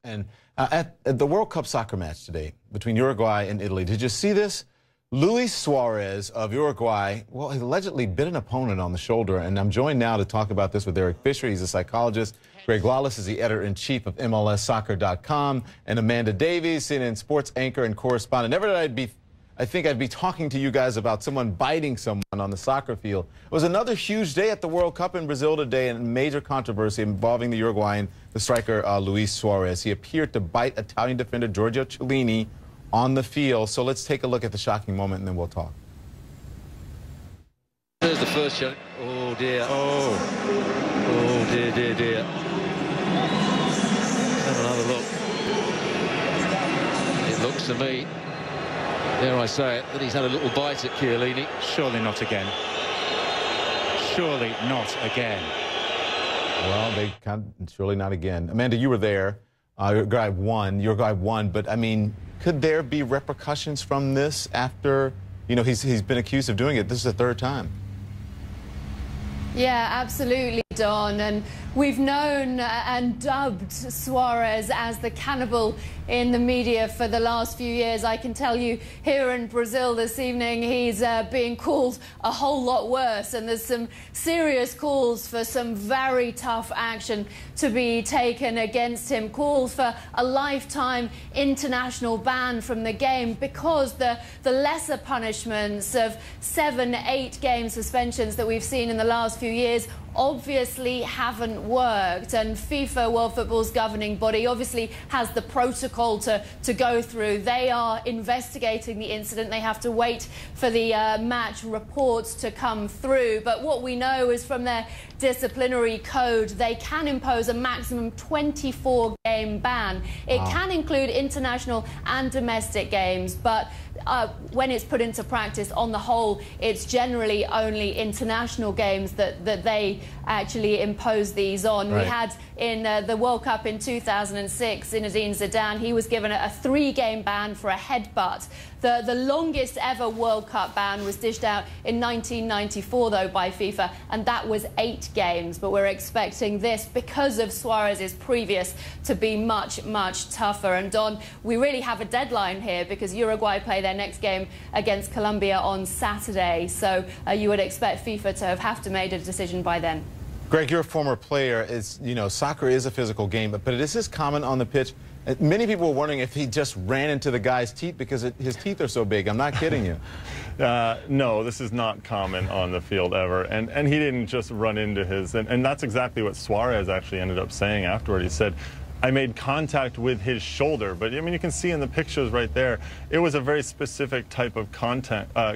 And at the World Cup soccer match today between Uruguay and Italy, did you see this? Luis Suarez of Uruguay, well, he allegedly bit an opponent on the shoulder. And I'm joined now to talk about this with Erik Fisher. He's a psychologist. Greg Lalas is the editor-in-chief of MLSsoccer.com. And Amanda Davies, CNN sports anchor and correspondent. Never did I think I'd be talking to you guys about someone biting someone on the soccer field. It was another huge day at the World Cup in Brazil today, and a major controversy involving the Uruguayan, the striker Luis Suarez. He appeared to bite Italian defender Giorgio Chiellini on the field. So let's take a look at the shocking moment, and then we'll talk. There's the first shot. Oh, dear. Oh, dear, dear, dear. Let's have another look. It looks to me, dare I say it, that he's had a little bite at Chiellini. Surely not again. Surely not again. Well, they surely not again. Amanda, you were there. Your guy won. But, I mean, could there be repercussions from this after, you know, he's been accused of doing it? This is the third time. Yeah, absolutely, Don. And we've known and dubbed Suarez as the cannibal in the media for the last few years. I can tell you here in Brazil this evening, he's being called a whole lot worse. And there's some serious calls for some very tough action to be taken against him. Calls for a lifetime international ban from the game because the lesser punishments of 7-8 game suspensions that we've seen in the last few years obviously haven't worked, and FIFA, World Football's governing body, obviously has the protocol to go through. They are investigating the incident. They have to wait for the match reports to come through. But what we know is from their disciplinary code, they can impose a maximum 24-game ban. It can include international and domestic games, but when it's put into practice, on the whole, it's generally only international games that they actually impose these on. Right. We had in the World Cup in 2006, Zinedine Zidane, he was given a 3-game ban for a headbutt. The longest ever World Cup ban was dished out in 1994, though, by FIFA, and that was 8 games. But we're expecting this, because of Suarez's previous, to be much, much tougher. And, Don, we really have a deadline here because Uruguay play their next game against Colombia on Saturday. So you would expect FIFA to have to make a decision by then. Greg, you're a former player. You know, soccer is a physical game, but it is this common on the pitch. Many people were wondering if he just ran into the guy's teeth because his teeth are so big. I'm not kidding you. No, this is not common on the field ever. And he didn't just run into his. And that's exactly what Suarez actually ended up saying afterward. He said, I made contact with his shoulder. But, I mean, you can see in the pictures right there, it was a very specific type of contact. I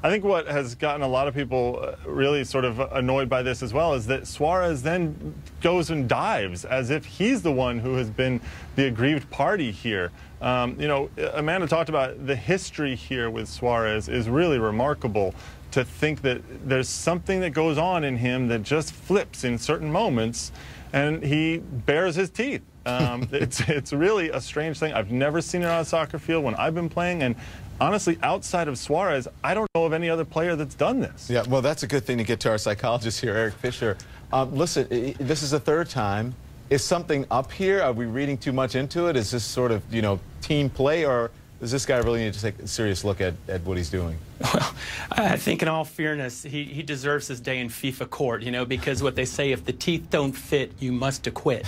think what has gotten a lot of people really sort of annoyed by this as well is that Suarez then goes and dives as if he's the one who has been the aggrieved party here. You know, Amanda talked about the history here with Suarez is really remarkable. To think that there's something that goes on in him that just flips in certain moments, and he bares his teeth. It's really a strange thing. I've never seen it on a soccer field when I've been playing, and honestly, outside of Suarez, I don't know of any other player that's done this. Yeah, well, that's a good thing to get to our psychologist here, Erik Fisher. Listen, this is the third time. Is something up here? Are we reading too much into it? Is this sort of, you know, team play, or does this guy really need to take a serious look at what he's doing? Well, I think in all fairness, he deserves his day in FIFA court, you know, because what they say, if the teeth don't fit, you must acquit.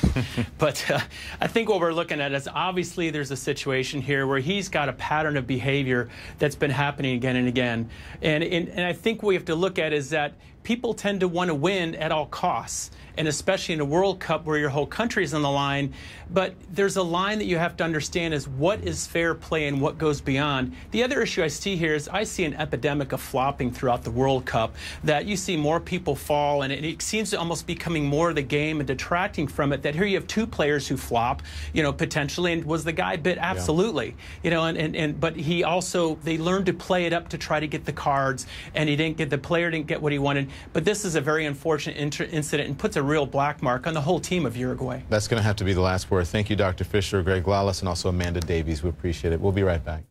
But I think what we're looking at is obviously there's a situation here where he's got a pattern of behavior that's been happening again and again. And I think what we have to look at is that people tend to want to win at all costs, and especially in a World Cup where your whole country is on the line. But there's a line that you have to understand is what is fair play and what goes beyond. The other issue I see here is I see an epidemic of flopping throughout the World Cup, that you see more people fall, and it seems to almost becoming more of the game and detracting from it, that here you have 2 players who flop, you know, potentially. And was the guy bit? Absolutely. Yeah. You know, but he also, they learned to play it up to try to get the cards, and the player didn't get what he wanted. But this is a very unfortunate incident and puts a real black mark on the whole team of Uruguay. That's going to have to be the last word. Thank you, Dr. Fisher, Greg Lalas, and also Amanda Davies. We appreciate it. We'll be right back.